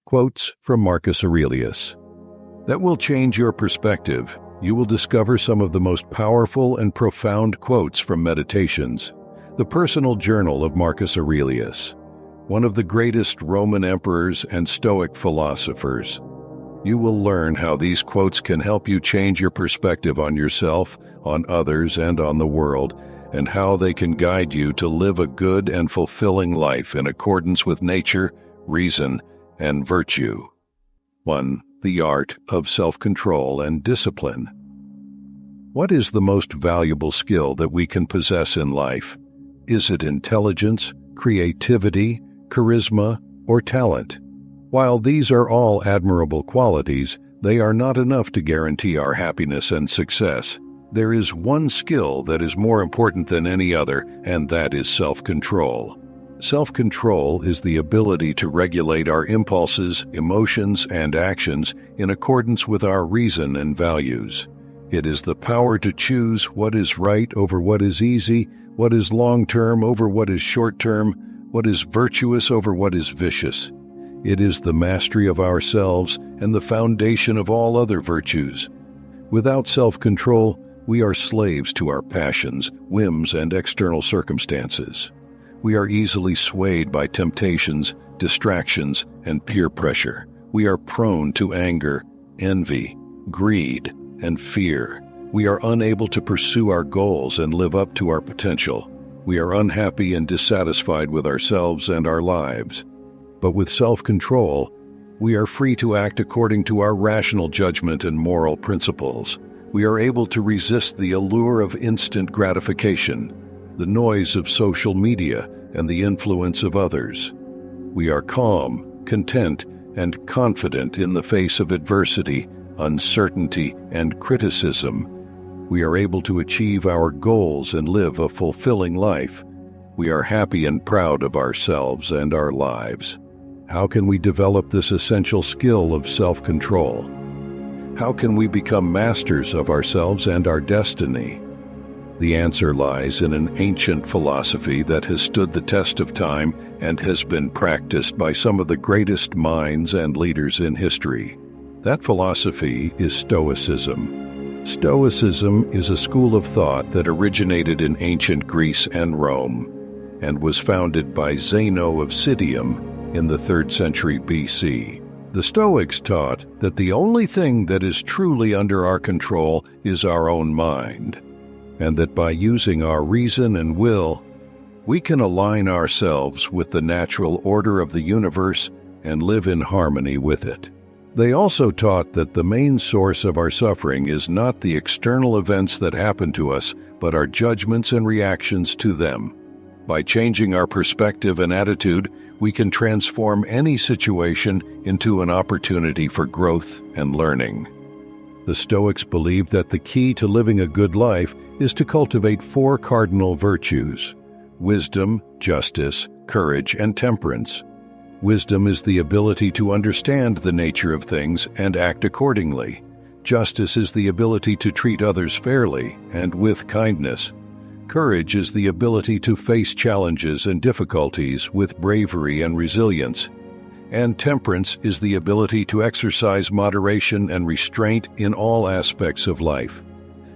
Quotes from Marcus Aurelius. That will change your perspective. You will discover some of the most powerful and profound quotes from Meditations, the personal journal of Marcus Aurelius, one of the greatest Roman emperors and Stoic philosophers. You will learn how these quotes can help you change your perspective on yourself, on others, and on the world, and how they can guide you to live a good and fulfilling life in accordance with nature, reason, and virtue. 1. The art of self-control and discipline. What is the most valuable skill that we can possess in life? Is it intelligence, creativity, charisma, or talent? While these are all admirable qualities, they are not enough to guarantee our happiness and success. There is one skill that is more important than any other, and that is self-control. Self-control is the ability to regulate our impulses, emotions, and actions in accordance with our reason and values. It is the power to choose what is right over what is easy, what is long-term over what is short-term, what is virtuous over what is vicious. It is the mastery of ourselves and the foundation of all other virtues. Without self-control, we are slaves to our passions, whims, and external circumstances. We are easily swayed by temptations, distractions, and peer pressure. We are prone to anger, envy, greed, and fear. We are unable to pursue our goals and live up to our potential. We are unhappy and dissatisfied with ourselves and our lives. But with self-control, we are free to act according to our rational judgment and moral principles. We are able to resist the allure of instant gratification, the noise of social media, and the influence of others. We are calm, content, and confident in the face of adversity, uncertainty, and criticism. We are able to achieve our goals and live a fulfilling life. We are happy and proud of ourselves and our lives. How can we develop this essential skill of self-control? How can we become masters of ourselves and our destiny? The answer lies in an ancient philosophy that has stood the test of time and has been practiced by some of the greatest minds and leaders in history. That philosophy is Stoicism. Stoicism is a school of thought that originated in ancient Greece and Rome and was founded by Zeno of Citium in the 3rd century BC. The Stoics taught that the only thing that is truly under our control is our own mind, and that by using our reason and will, we can align ourselves with the natural order of the universe and live in harmony with it. They also taught that the main source of our suffering is not the external events that happen to us, but our judgments and reactions to them. By changing our perspective and attitude, we can transform any situation into an opportunity for growth and learning. The Stoics believed that the key to living a good life is to cultivate 4 cardinal virtues: wisdom, justice, courage, and temperance. Wisdom is the ability to understand the nature of things and act accordingly. Justice is the ability to treat others fairly and with kindness. Courage is the ability to face challenges and difficulties with bravery and resilience. And temperance is the ability to exercise moderation and restraint in all aspects of life.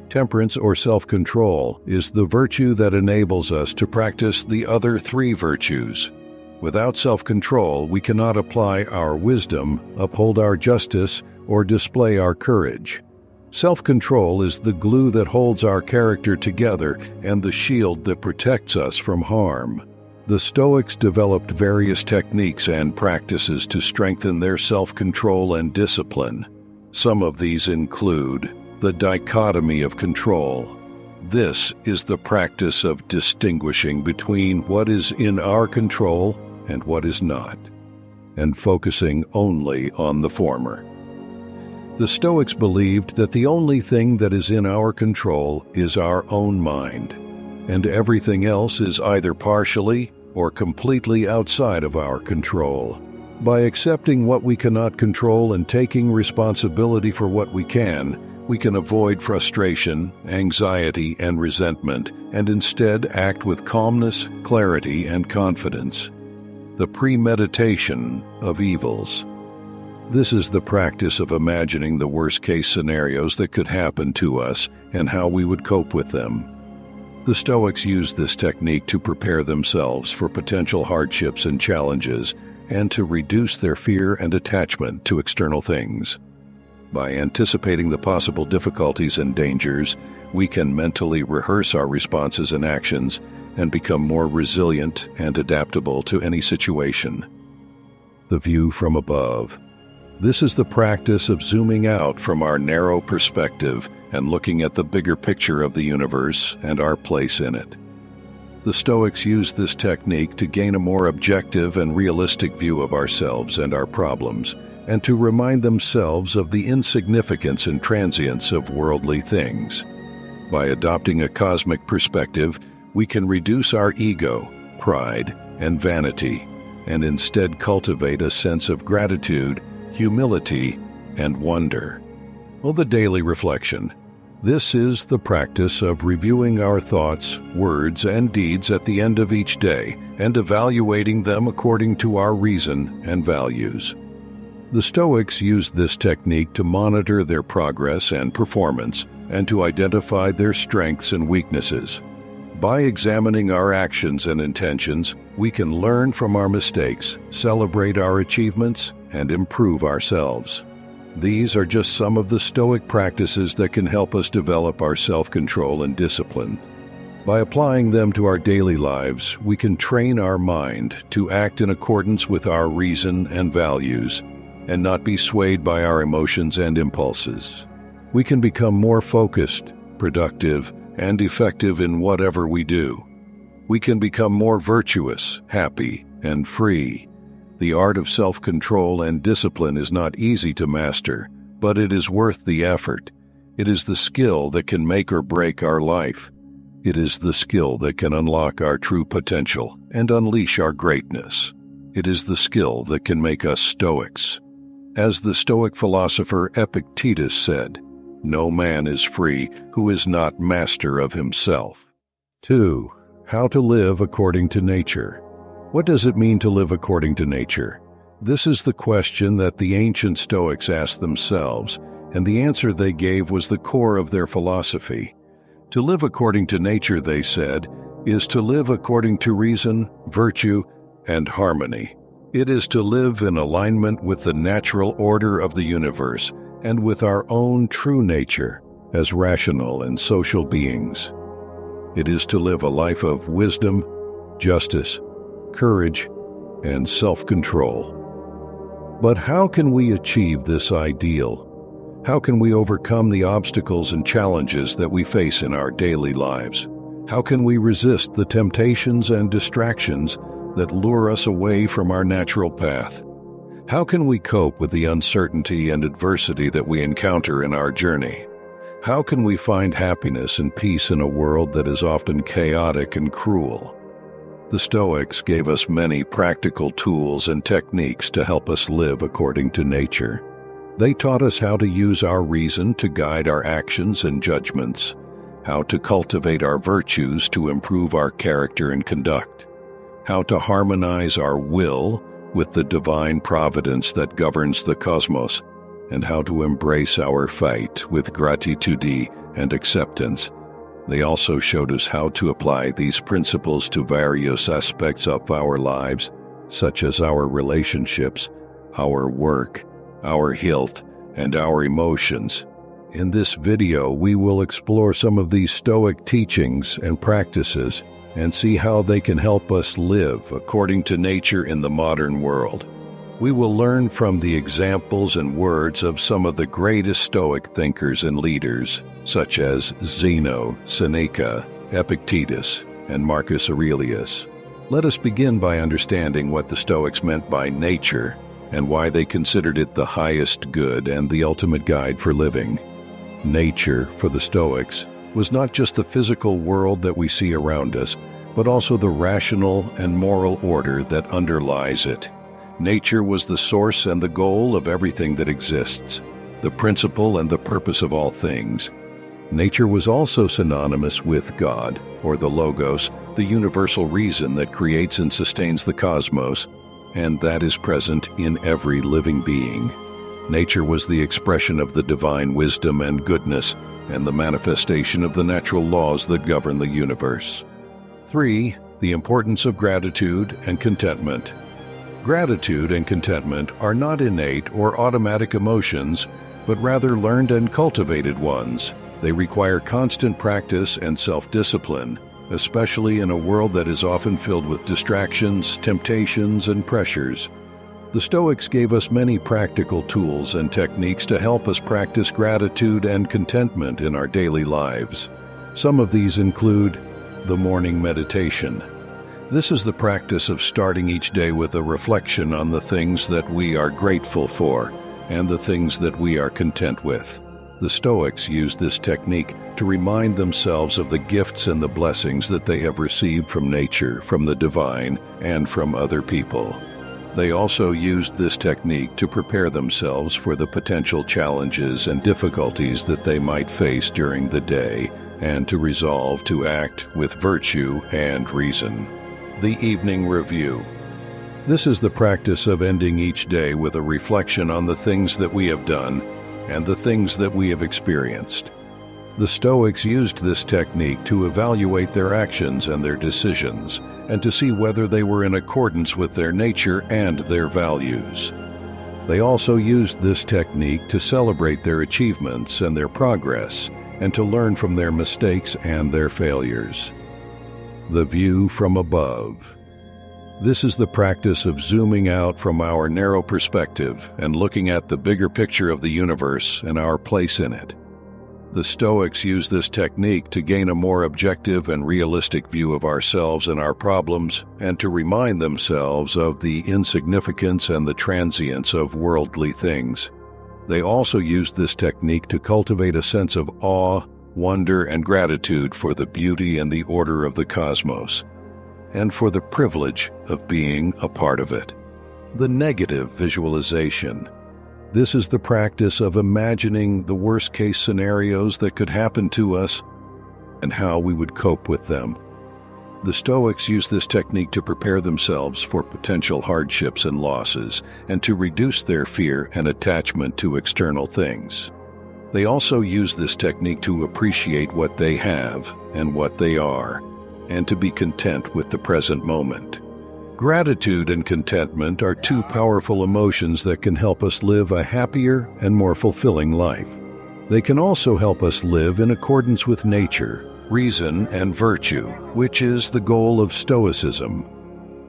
Temperance or self-control is the virtue that enables us to practice the other 3 virtues. Without self-control, we cannot apply our wisdom, uphold our justice, or display our courage. Self-control is the glue that holds our character together and the shield that protects us from harm. The Stoics developed various techniques and practices to strengthen their self-control and discipline. Some of these include the dichotomy of control. This is the practice of distinguishing between what is in our control and what is not, and focusing only on the former. The Stoics believed that the only thing that is in our control is our own mind, and everything else is either partially or completely outside of our control. By accepting what we cannot control and taking responsibility for what we can avoid frustration, anxiety, and resentment, and instead act with calmness, clarity, and confidence. The premeditation of evils. This is the practice of imagining the worst-case scenarios that could happen to us and how we would cope with them. The Stoics used this technique to prepare themselves for potential hardships and challenges, and to reduce their fear and attachment to external things. By anticipating the possible difficulties and dangers, we can mentally rehearse our responses and actions and become more resilient and adaptable to any situation. The view from above. This is the practice of zooming out from our narrow perspective and looking at the bigger picture of the universe and our place in it. The Stoics used this technique to gain a more objective and realistic view of ourselves and our problems, and to remind themselves of the insignificance and transience of worldly things. By adopting a cosmic perspective, we can reduce our ego, pride, and vanity, and instead cultivate a sense of gratitude, humility, and wonder. Well, the daily reflection. This is the practice of reviewing our thoughts, words, and deeds at the end of each day and evaluating them according to our reason and values. The Stoics used this technique to monitor their progress and performance and to identify their strengths and weaknesses. By examining our actions and intentions, we can learn from our mistakes, celebrate our achievements, and improve ourselves. These are just some of the Stoic practices that can help us develop our self-control and discipline. By applying them to our daily lives, we can train our mind to act in accordance with our reason and values, and not be swayed by our emotions and impulses. We can become more focused, productive, and effective in whatever we do. We can become more virtuous, happy, and free. The art of self-control and discipline is not easy to master, but it is worth the effort. It is the skill that can make or break our life. It is the skill that can unlock our true potential and unleash our greatness. It is the skill that can make us Stoics. As the Stoic philosopher Epictetus said, "No man is free who is not master of himself." 2. How to live according to nature. What does it mean to live according to nature? This is the question that the ancient Stoics asked themselves, and the answer they gave was the core of their philosophy. To live according to nature, they said, is to live according to reason, virtue, and harmony. It is to live in alignment with the natural order of the universe and with our own true nature as rational and social beings. It is to live a life of wisdom, justice, courage, and self-control. But how can we achieve this ideal? How can we overcome the obstacles and challenges that we face in our daily lives? How can we resist the temptations and distractions that lure us away from our natural path? How can we cope with the uncertainty and adversity that we encounter in our journey? How can we find happiness and peace in a world that is often chaotic and cruel? The Stoics gave us many practical tools and techniques to help us live according to nature. They taught us how to use our reason to guide our actions and judgments, how to cultivate our virtues to improve our character and conduct, how to harmonize our will with the divine providence that governs the cosmos, and how to embrace our fate with gratitude and acceptance. They also showed us how to apply these principles to various aspects of our lives, such as our relationships, our work, our health, and our emotions. In this video, we will explore some of these Stoic teachings and practices and see how they can help us live according to nature in the modern world. We will learn from the examples and words of some of the greatest Stoic thinkers and leaders, such as Zeno, Seneca, Epictetus, and Marcus Aurelius. Let us begin by understanding what the Stoics meant by nature and why they considered it the highest good and the ultimate guide for living. Nature, for the Stoics, was not just the physical world that we see around us, but also the rational and moral order that underlies it. Nature was the source and the goal of everything that exists, the principle and the purpose of all things. Nature was also synonymous with God, or the Logos, the universal reason that creates and sustains the cosmos, and that is present in every living being. Nature was the expression of the divine wisdom and goodness, and the manifestation of the natural laws that govern the universe. 3. The importance of gratitude and contentment. Gratitude and contentment are not innate or automatic emotions, but rather learned and cultivated ones. They require constant practice and self-discipline, especially in a world that is often filled with distractions, temptations, and pressures. The Stoics gave us many practical tools and techniques to help us practice gratitude and contentment in our daily lives. Some of these include the morning meditation. This is the practice of starting each day with a reflection on the things that we are grateful for and the things that we are content with. The Stoics used this technique to remind themselves of the gifts and the blessings that they have received from nature, from the divine, and from other people. They also used this technique to prepare themselves for the potential challenges and difficulties that they might face during the day, and to resolve to act with virtue and reason. The evening review. This is the practice of ending each day with a reflection on the things that we have done and the things that we have experienced. The Stoics used this technique to evaluate their actions and their decisions, and to see whether they were in accordance with their nature and their values. They also used this technique to celebrate their achievements and their progress, and to learn from their mistakes and their failures. The view from above. This is the practice of zooming out from our narrow perspective and looking at the bigger picture of the universe and our place in it. The Stoics use this technique to gain a more objective and realistic view of ourselves and our problems, and to remind themselves of the insignificance and the transience of worldly things. They also used this technique to cultivate a sense of awe, wonder, and gratitude for the beauty and the order of the cosmos, and for the privilege of being a part of it. The negative visualization. This is the practice of imagining the worst-case scenarios that could happen to us and how we would cope with them. The Stoics use this technique to prepare themselves for potential hardships and losses, and to reduce their fear and attachment to external things. They also use this technique to appreciate what they have and what they are, and to be content with the present moment. Gratitude and contentment are two powerful emotions that can help us live a happier and more fulfilling life. They can also help us live in accordance with nature, reason, and virtue, which is the goal of Stoicism.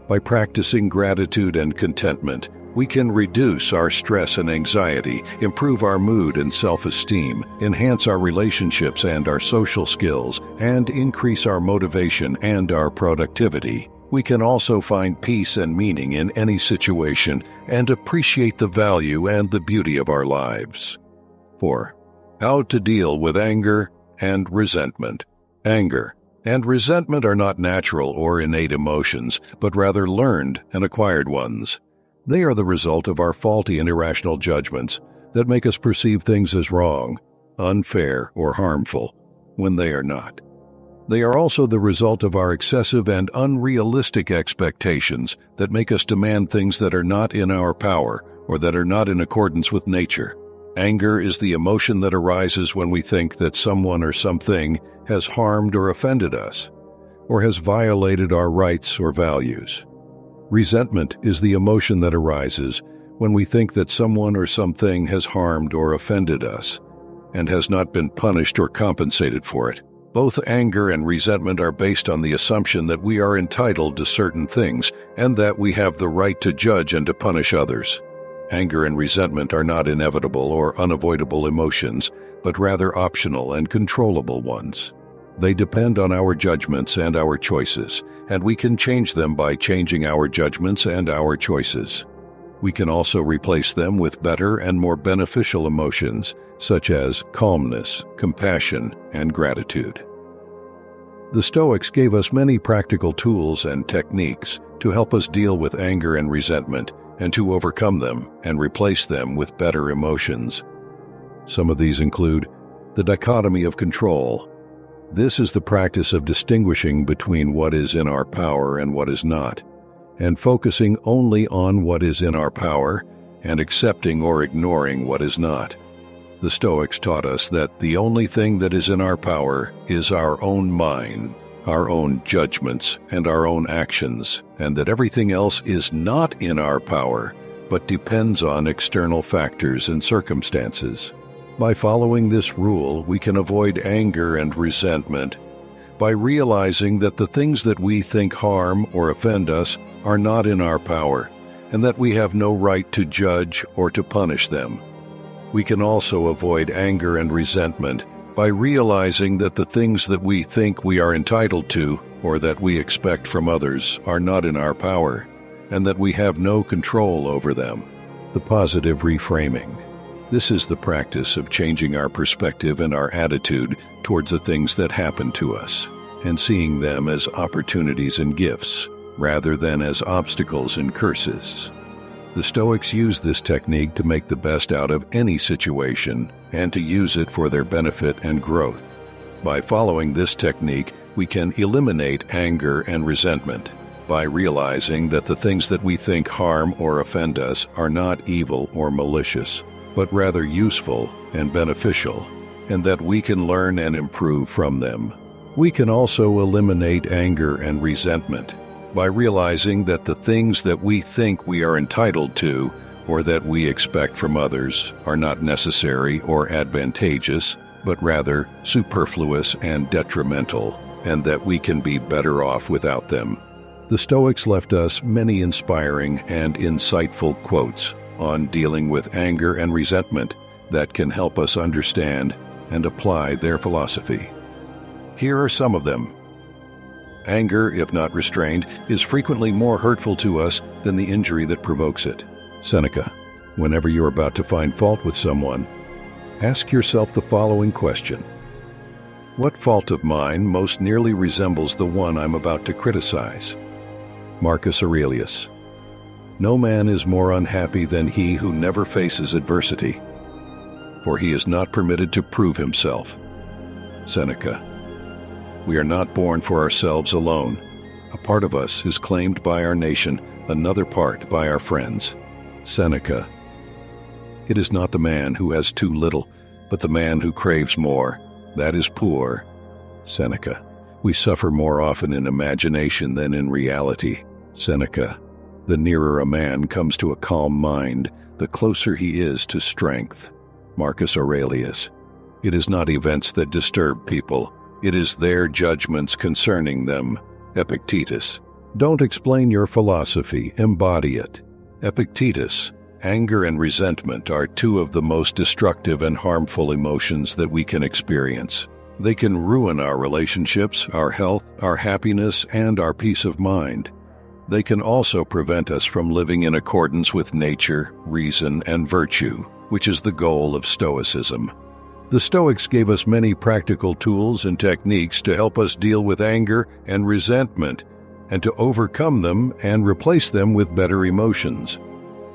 By practicing gratitude and contentment, we can reduce our stress and anxiety, improve our mood and self-esteem, enhance our relationships and our social skills, and increase our motivation and our productivity. We can also find peace and meaning in any situation and appreciate the value and the beauty of our lives. 4. How to deal with anger and resentment. Anger and resentment are not natural or innate emotions, but rather learned and acquired ones. They are the result of our faulty and irrational judgments that make us perceive things as wrong, unfair, or harmful when they are not. They are also the result of our excessive and unrealistic expectations that make us demand things that are not in our power or that are not in accordance with nature. Anger is the emotion that arises when we think that someone or something has harmed or offended us, or has violated our rights or values. Resentment is the emotion that arises when we think that someone or something has harmed or offended us and has not been punished or compensated for it. Both anger and resentment are based on the assumption that we are entitled to certain things and that we have the right to judge and to punish others. Anger and resentment are not inevitable or unavoidable emotions, but rather optional and controllable ones. They depend on our judgments and our choices, and we can change them by changing our judgments and our choices. We can also replace them with better and more beneficial emotions, such as calmness, compassion, and gratitude. The Stoics gave us many practical tools and techniques to help us deal with anger and resentment, and to overcome them and replace them with better emotions. Some of these include the dichotomy of control. This is the practice of distinguishing between what is in our power and what is not, and focusing only on what is in our power and accepting or ignoring what is not. The Stoics taught us that the only thing that is in our power is our own mind, our own judgments, and our own actions, and that everything else is not in our power, but depends on external factors and circumstances. By following this rule, we can avoid anger and resentment by realizing that the things that we think harm or offend us are not in our power, and that we have no right to judge or to punish them. We can also avoid anger and resentment by realizing that the things that we think we are entitled to or that we expect from others are not in our power, and that we have no control over them. The positive reframing. This is the practice of changing our perspective and our attitude towards the things that happen to us, and seeing them as opportunities and gifts, rather than as obstacles and curses. The Stoics use this technique to make the best out of any situation and to use it for their benefit and growth. By following this technique, we can eliminate anger and resentment by realizing that the things that we think harm or offend us are not evil or malicious, but rather useful and beneficial, and that we can learn and improve from them. We can also eliminate anger and resentment by realizing that the things that we think we are entitled to or that we expect from others are not necessary or advantageous, but rather superfluous and detrimental, and that we can be better off without them. The Stoics left us many inspiring and insightful quotes on dealing with anger and resentment that can help us understand and apply their philosophy. Here are some of them. Anger, if not restrained, is frequently more hurtful to us than the injury that provokes it. Seneca. Whenever you're about to find fault with someone, ask yourself the following question: what fault of mine most nearly resembles the one I'm about to criticize? Marcus Aurelius. No man is more unhappy than he who never faces adversity, for he is not permitted to prove himself. Seneca. We are not born for ourselves alone. A part of us is claimed by our nation, another part by our friends. Seneca. It is not the man who has too little, but the man who craves more. That is poor. Seneca. We suffer more often in imagination than in reality. Seneca. The nearer a man comes to a calm mind, the closer he is to strength. Marcus Aurelius. It is not events that disturb people. It is their judgments concerning them. Epictetus. Don't explain your philosophy, embody it. Epictetus. Anger and resentment are two of the most destructive and harmful emotions that we can experience. They can ruin our relationships, our health, our happiness, and our peace of mind. They can also prevent us from living in accordance with nature, reason, and virtue, which is the goal of Stoicism. The Stoics gave us many practical tools and techniques to help us deal with anger and resentment, and to overcome them and replace them with better emotions.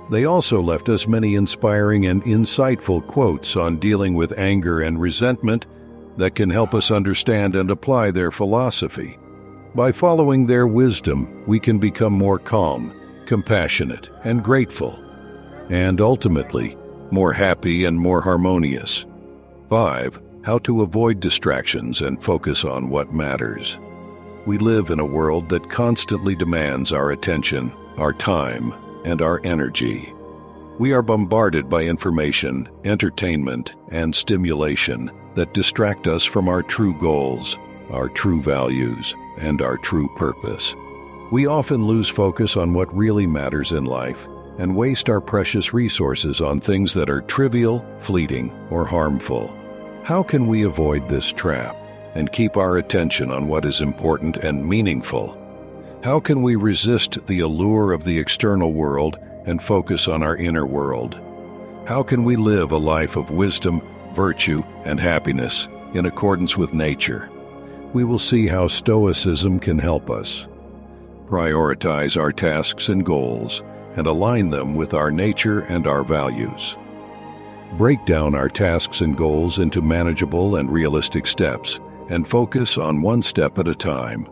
They also left us many inspiring and insightful quotes on dealing with anger and resentment that can help us understand and apply their philosophy. By following their wisdom, we can become more calm, compassionate, and grateful, and ultimately, more happy and more harmonious. 5. How to avoid distractions and focus on what matters. We live in a world that constantly demands our attention, our time, and our energy. We are bombarded by information, entertainment, and stimulation that distract us from our true goals, our true values, and our true purpose. We often lose focus on what really matters in life and waste our precious resources on things that are trivial, fleeting, or harmful. How can we avoid this trap and keep our attention on what is important and meaningful? How can we resist the allure of the external world and focus on our inner world? How can we live a life of wisdom, virtue, and happiness in accordance with nature? We will see how Stoicism can help us. Prioritize our tasks and goals and align them with our nature and our values. Break down our tasks and goals into manageable and realistic steps and focus on one step at a time.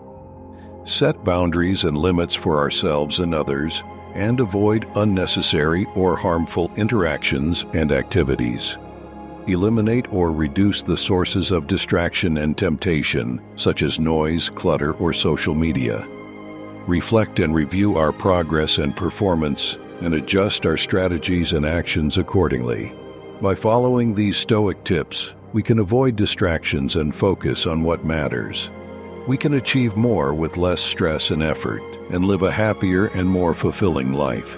Set boundaries and limits for ourselves and others, and avoid unnecessary or harmful interactions and activities. Eliminate or reduce the sources of distraction and temptation, such as noise, clutter, or social media. Reflect and review our progress and performance, and adjust our strategies and actions accordingly. By following these Stoic tips, we can avoid distractions and focus on what matters. We can achieve more with less stress and effort, and live a happier and more fulfilling life.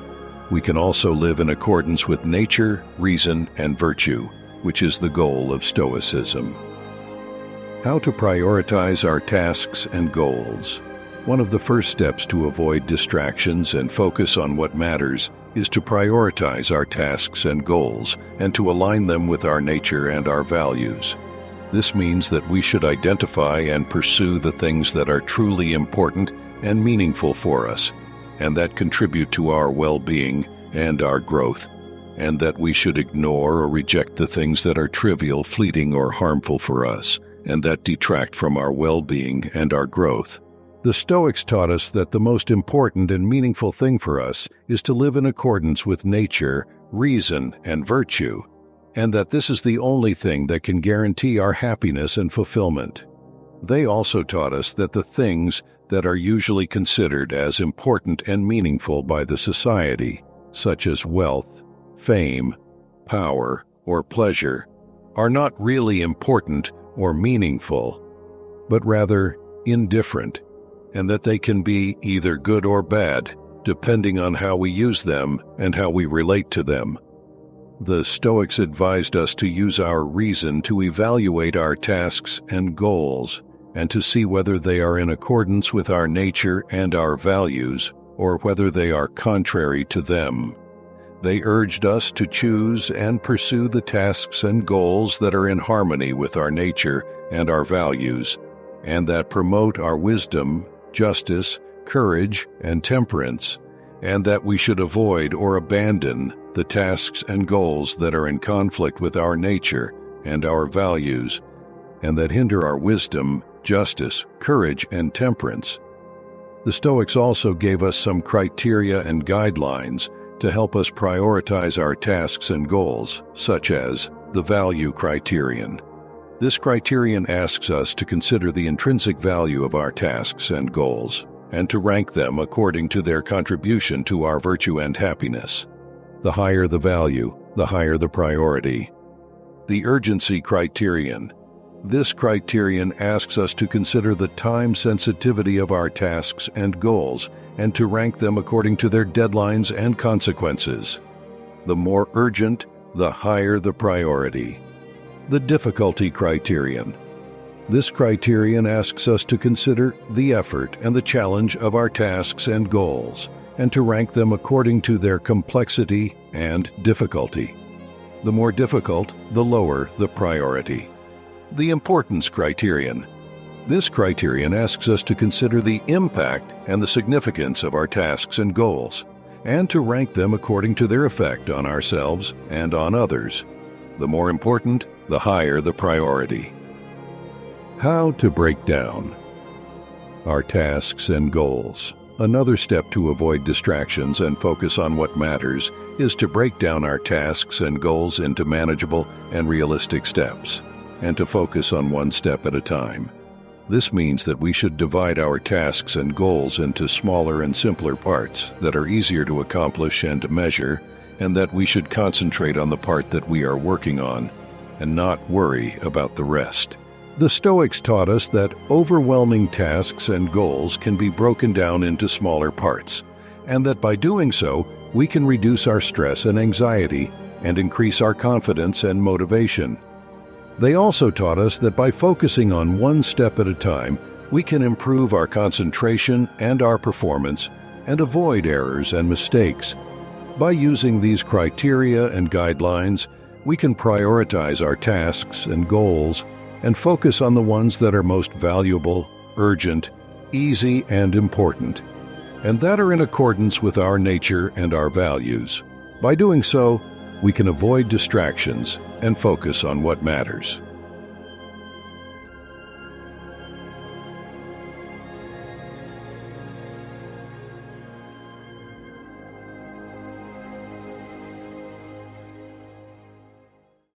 We can also live in accordance with nature, reason, and virtue, which is the goal of Stoicism. How to prioritize our tasks and goals. One of the first steps to avoid distractions and focus on what matters is to prioritize our tasks and goals and to align them with our nature and our values. This means that we should identify and pursue the things that are truly important and meaningful for us, and that contribute to our well-being and our growth, and that we should ignore or reject the things that are trivial, fleeting, or harmful for us, and that detract from our well-being and our growth. The Stoics taught us that the most important and meaningful thing for us is to live in accordance with nature, reason, and virtue, and that this is the only thing that can guarantee our happiness and fulfillment. They also taught us that the things that are usually considered as important and meaningful by the society, such as wealth, fame, power, or pleasure, are not really important or meaningful, but rather indifferent, and that they can be either good or bad, depending on how we use them and how we relate to them. The Stoics advised us to use our reason to evaluate our tasks and goals, and to see whether they are in accordance with our nature and our values, or whether they are contrary to them. They urged us to choose and pursue the tasks and goals that are in harmony with our nature and our values, and that promote our wisdom, justice, courage, and temperance, and that we should avoid or abandon the tasks and goals that are in conflict with our nature and our values, and that hinder our wisdom, justice, courage, and temperance. The Stoics also gave us some criteria and guidelines to help us prioritize our tasks and goals, such as the value criterion. This criterion asks us to consider the intrinsic value of our tasks and goals, and to rank them according to their contribution to our virtue and happiness. The higher the value, the higher the priority. The urgency criterion. This criterion asks us to consider the time sensitivity of our tasks and goals, and to rank them according to their deadlines and consequences. The more urgent, the higher the priority. The difficulty criterion. This criterion asks us to consider the effort and the challenge of our tasks and goals, and to rank them according to their complexity and difficulty. The more difficult, the lower the priority. The importance criterion. This criterion asks us to consider the impact and the significance of our tasks and goals, and to rank them according to their effect on ourselves and on others. The more important, the higher the priority. How to break down our tasks and goals. Another step to avoid distractions and focus on what matters is to break down our tasks and goals into manageable and realistic steps, and to focus on one step at a time. This means that we should divide our tasks and goals into smaller and simpler parts that are easier to accomplish and to measure, and that we should concentrate on the part that we are working on and not worry about the rest. The Stoics taught us that overwhelming tasks and goals can be broken down into smaller parts, and that by doing so, we can reduce our stress and anxiety and increase our confidence and motivation. They also taught us that by focusing on one step at a time, we can improve our concentration and our performance and avoid errors and mistakes. By using these criteria and guidelines, we can prioritize our tasks and goals and focus on the ones that are most valuable, urgent, easy, and important, and that are in accordance with our nature and our values. By doing so, we can avoid distractions and focus on what matters.